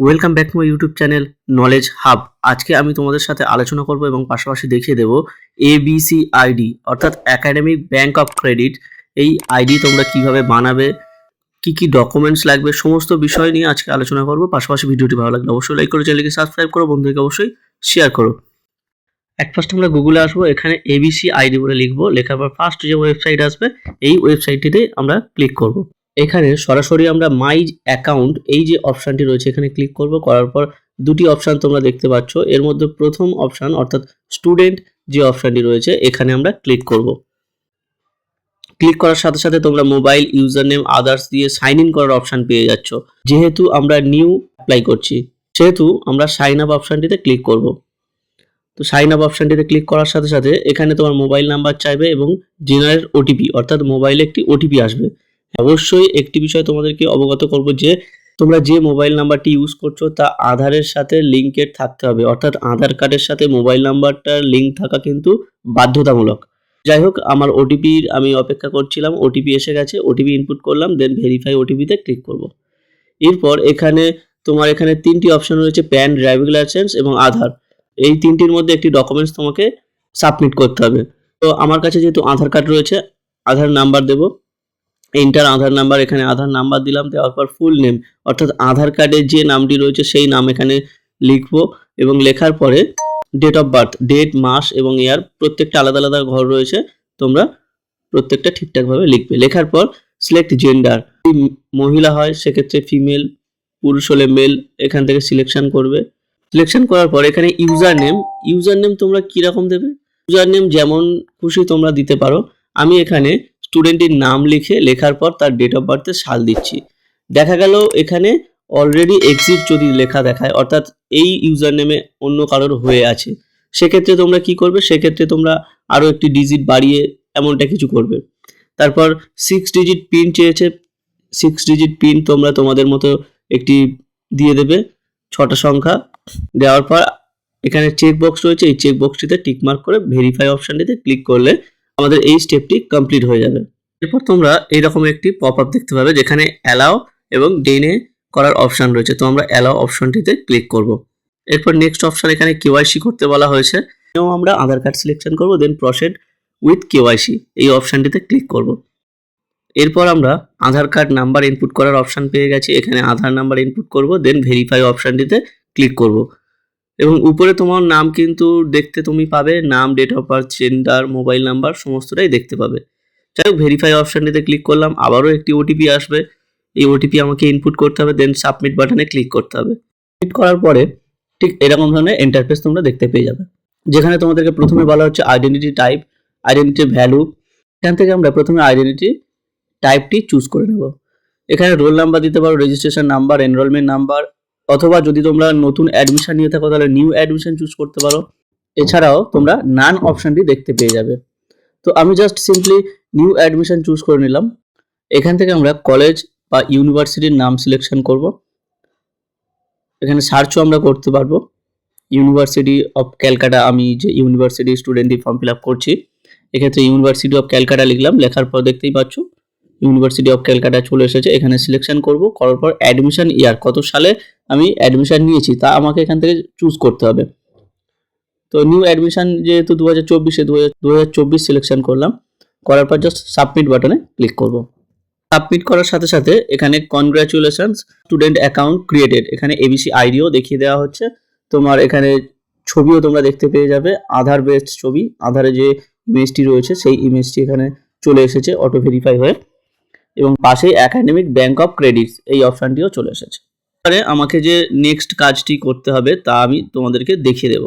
Welcome back to my YouTube channel knowledge hub. আজকে আমি তোমাদের সাথে আলোচনা করব এবং পাশাপাশি দেখিয়ে দেব ABCID অর্থাৎ একাডেমিক ব্যাংক অফ ক্রেডিট। এই আইডি তোমরা কিভাবে বানাবে, কি ডকুমেন্টস লাগবে, সমস্ত বিষয় নিয়ে আজকে আলোচনা করব। পাশাপাশি ভিডিওটি ভালো লাগলে অবশ্যই লাইক করে চ্যানেলকে সাবস্ক্রাইব করো, বন্ধুদেরকে অবশ্যই শেয়ার করো। ফার্স্ট আমরা গুগলে আসবো, এখানে ABCID বলে লিখবো। লেখার পর ফার্স্ট যে ওয়েবসাইট আসবে এই ওয়েবসাইটটিতে আমরা ক্লিক করব। এখানে সরাসরি আমরা মাই অ্যাকাউন্ট এই যে অপশানটি রয়েছে এখানে ক্লিক করব। করার পর দুটি অপশান তোমরা দেখতে পাচ্ছ, এর মধ্যে প্রথম অপশান অর্থাৎ স্টুডেন্ট যে অপশানটি রয়েছে এখানে আমরা ক্লিক করব। ক্লিক করার সাথে সাথে তোমরা মোবাইল, ইউজার নেম, আদার্স দিয়ে সাইন ইন করার অপশান পেয়ে যাচ্ছ। যেহেতু আমরা নিউ অ্যাপ্লাই করছি সেহেতু আমরা সাইন আপ অপশানটিতে ক্লিক করব। তো সাইন আপ অপশানটিতে ক্লিক করার সাথে সাথে এখানে তোমার মোবাইল নাম্বার চাইবে এবং জেনারেট ওটিপি অর্থাৎ মোবাইলে একটি ওটিপি আসবে। অবশ্যই একটি বিষয় তোমাদেরকে অবগত করব যে তোমরা যে মোবাইল নাম্বারটি ইউজ করছো তা আধারের সাথে লিঙ্কেড থাকতে হবে, অর্থাৎ আধার কার্ডের সাথে মোবাইল নাম্বারটার লিঙ্ক থাকা কিন্তু বাধ্যতামূলক। যাই হোক, আমার ওটিপির আমি অপেক্ষা করছিলাম, ওটিপি এসে গেছে, ওটিপি ইনপুট করলাম, দেন ভেরিফাই ওটিপিতে ক্লিক করব। এরপর এখানে তোমার এখানে তিনটি অপশন রয়েছে, প্যান, ড্রাইভিং লাইসেন্স এবং আধার। এই তিনটির মধ্যে একটি ডকুমেন্টস তোমাকে সাবমিট করতে হবে। তো আমার কাছে যেহেতু আধার কার্ড রয়েছে, আধার নাম্বার দেব, এন্টার আধার নাম্বার, এখানে আধার নাম্বার দিলাম। দেওয়ার পর ফুল নেম অর্থাৎ আধার কার্ডে যে নামটি রয়েছে সেই নাম এখানে লিখবো এবং লেখার পরে ডেট অফ বার্থ, ডেট, মাস এবং ইয়ার প্রত্যেকটা আলাদা আলাদা ঘর রয়েছে, তোমরা প্রত্যেকটা ঠিকঠাকভাবে লিখবে। লেখার পর সিলেক্ট জেন্ডার, মহিলা হয় সেক্ষেত্রে ফিমেল, পুরুষ হলে মেল, এখান থেকে সিলেকশন করবে। সিলেকশন করার পর এখানে ইউজার নেম তোমরা কীরকম দেবে, ইউজার নেম যেমন খুশি তোমরা দিতে পারো। আমি এখানে স্টুডেন্টের নাম লেখার পর তার ডেট অফ বার্থের সাল দিচ্ছি। দেখা গেল এখানে অলরেডি এক্সিট যদি লেখা দেখায় অর্থাৎ এই ইউজার নেমে অন্য কারোর হয়ে আছে, সেক্ষেত্রে তোমরা কি করবে, সেক্ষেত্রে তোমরা আরও একটি ডিজিট বাড়িয়ে এমনটা কিছু করবে। তারপর 6 ডিজিট পিন চেয়েছে, 6 ডিজিট পিন তোমরা তোমাদের মতো একটি দিয়ে দেবে, 6টা সংখ্যা। দেওয়ার পর এখানে চেক বক্স রয়েছে, এই চেক বক্সটিতে টিকমার্ক করে ভেরিফাই অপশানটিতে ক্লিক করলে আমাদের এই স্টেপটি কমপ্লিট হয়ে যাবে। এরপর তোমরা এইরকম একটি পপ আপ দেখতে পাবে যেখানে অ্যালাও এবং ডেনে করার অপশান রয়েছে, তো আমরা অ্যালাও অপশানটিতে ক্লিক করব। এরপর নেক্সট অপশান এখানে কেওয়াইসি করতে বলা হয়েছে, এবং আমরা আধার কার্ড সিলেকশন করব, দেন প্রসিড উইথ কেওয়াইসি এই অপশানটিতে ক্লিক করব। এরপর আমরা আধার কার্ড নাম্বার ইনপুট করার অপশান পেয়ে গেছি, এখানে আধার নাম্বার ইনপুট করব, দেন ভেরিফাই অপশানটিতে ক্লিক করব। এবং উপরে তোমার নাম কিন্তু দেখতে তুমি পাবে, নাম, date of birth, gender, mobile number সমস্তটাই দেখতে পাবে। যাই হোক, ভেরিফাই অপশানটিতে ক্লিক করলাম, আবারও একটি ওটিপি আসবে, এই ওটিপি আমাকে ইনপুট করতে হবে, দেন সাবমিট বাটনে ক্লিক করতে হবে। সাবমিট করার পরে ঠিক এরকম ধরনের ইন্টারফেস তোমরা দেখতে পেয়ে যাবে, যেখানে তোমাদেরকে প্রথমে বলা হচ্ছে আইডেন্টিটি টাইপ, আইডেন্টিটি ভ্যালু। এখান থেকে আমরা প্রথমে আইডেন্টিটি টাইপটি চুজ করে নেব। এখানে রোল নাম্বার দিতে পারো, রেজিস্ট্রেশন নাম্বার, এনরোলমেন্ট নাম্বার, অথবা যদি তোমরা নতুন অ্যাডমিশন নিয়ে থাকো তাহলে নিউ অ্যাডমিশন চুজ করতে পারো। এছাড়াও তোমরা নান অপশানটি দেখতে পেয়ে যাবে। তো আমি just simply new admission choose করে নিলাম। এখান থেকে আমরা কলেজ বা ইউনিভার্সিটির নাম সিলেকশন করব। এখানে সার্চও আমরা করতে পারবো, ইউনিভার্সিটি অফ ক্যালকাটা, আমি যে ইউনিভার্সিটি স্টুডেন্টই ফর্ম ফিল আপ করছি এক্ষেত্রে ইউনিভার্সিটি অফ ক্যালকাটা লিখলাম। লেখার পর দেখতেই পাচ্ছ ইউনিভার্সিটি অফ ক্যালকাটা চলে এসেছে। এখানে সিলেকশন করব, করার পর অ্যাডমিশন ইয়ার, কত সালে আমি অ্যাডমিশন নিয়েছি তা আমাকে এখান থেকে চুজ করতে হবে। তো নিউ অ্যাডমিশন যেহেতু 2024-এ 2024 সিলেকশন করলাম, করার পর জাস্ট সাবমিট বাটনে ক্লিক করব। সাবমিট করার সাথে সাথে এখানে কনগ্রাচুলেশনস স্টুডেন্ট অ্যাকাউন্ট ক্রিয়েটেড, এখানে ABCIDও দেখিয়ে দেওয়া হচ্ছে। তোমার এখানে ছবিও তোমরা দেখতে পেয়ে যাবে, আধার বেসড ছবি, আধারে যে ইমেজটি রয়েছে সেই ইমেজটি এখানে চলে এসেছে অটো ভেরিফাই হয়ে, এবং পাশেই একাডেমিক ব্যাংক অফ ক্রেডিটস এই অপশানটিও চলে এসেছে। এবারে আমাকে যে নেক্সট কাজটি করতে হবে তা আমি তোমাদেরকে দেখিয়ে দেব।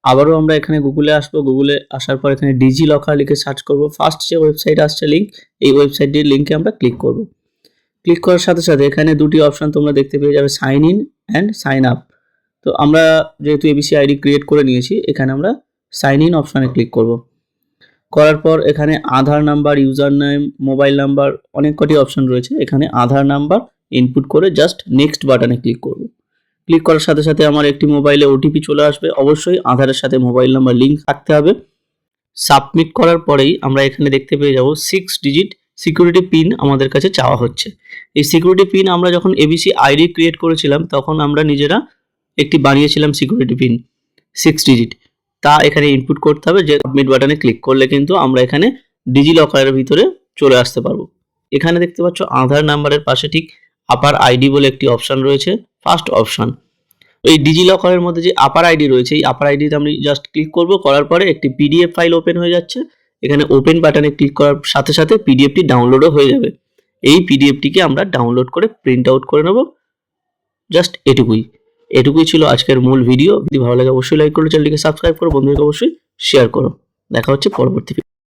আবারও আমরা এখানে গুগলে আসবো, গুগলে আসার পর এখানে ডিজিলকার লিখে সার্চ করব। ফার্স্ট যে ওয়েবসাইট আসছে লিঙ্ক, এই ওয়েবসাইটটির লিঙ্কে আমরা ক্লিক করব। ক্লিক করার সাথে সাথে এখানে দুটি অপশান তোমরা দেখতে পেয়ে যাবে, sign in and sign up. তো আমরা যেহেতু ABCID ক্রিয়েট করে নিয়েছি, এখানে আমরা সাইন ইন অপশানে ক্লিক করব। করার পর এখানে Aadhaar number, user name, mobile number, অনেক কটি অপশান রয়েছে, এখানে আধার নাম্বার ইনপুট করে জাস্ট নেক্সট বাটনে ক্লিক করব। ক্লিক করার সাথে সাথে আমার একটি মোবাইলে ওটিপি চলে আসবে, অবশ্যই আধারের সাথে মোবাইল নাম্বার লিঙ্ক থাকতে হবে। সাবমিট করার পরেই আমরা এখানে দেখতে পেয়ে যাব 6 ডিজিট সিকিউরিটি পিন আমাদের কাছে চাওয়া হচ্ছে। এই সিকিউরিটি পিন আমরা যখন এবিসি আইডি ক্রিয়েট করেছিলাম তখন আমরা নিজেরা একটি বানিয়েছিলাম সিকিউরিটি পিন 6 ডিজিট। তা এখানে ইনপুট করতে হবে, যে সাবমিট বাটনে ক্লিক করলে কিন্তু আমরা এখানে ডিজিলকারের ভিতরে চলে আসতে পারবো। এখানে দেখতে পাচ্ছ আধার নাম্বারের পাশে ঠিক আপার আইডি বলে একটি অপশন রয়েছে, ফার্স্ট অপশন। এই ডিজিলকারের মধ্যে যে আপার আইডি রয়েছে, এই আপার আইডিতে আমি জাস্ট ক্লিক করব, করার পরে একটি পিডিএফ ফাইল ওপেন হয়ে যাচ্ছে। এখানে ওপেন বাটনে ক্লিক করার সাথে সাথে পিডিএফটি ডাউনলোডও হয়ে যাবে। এই পিডিএফটিকে আমরা ডাউনলোড করে প্রিন্ট আউট করে নেব। জাস্ট এটুকুই ছিল আজকের মূল ভিডিও। যদি ভালো লাগে অবশ্যই লাইক করো, চ্যানেলটিকে সাবস্ক্রাইব করো, বন্ধুদেরকে অবশ্যই শেয়ার করো। দেখা হচ্ছে পরবর্তী ভিডিও।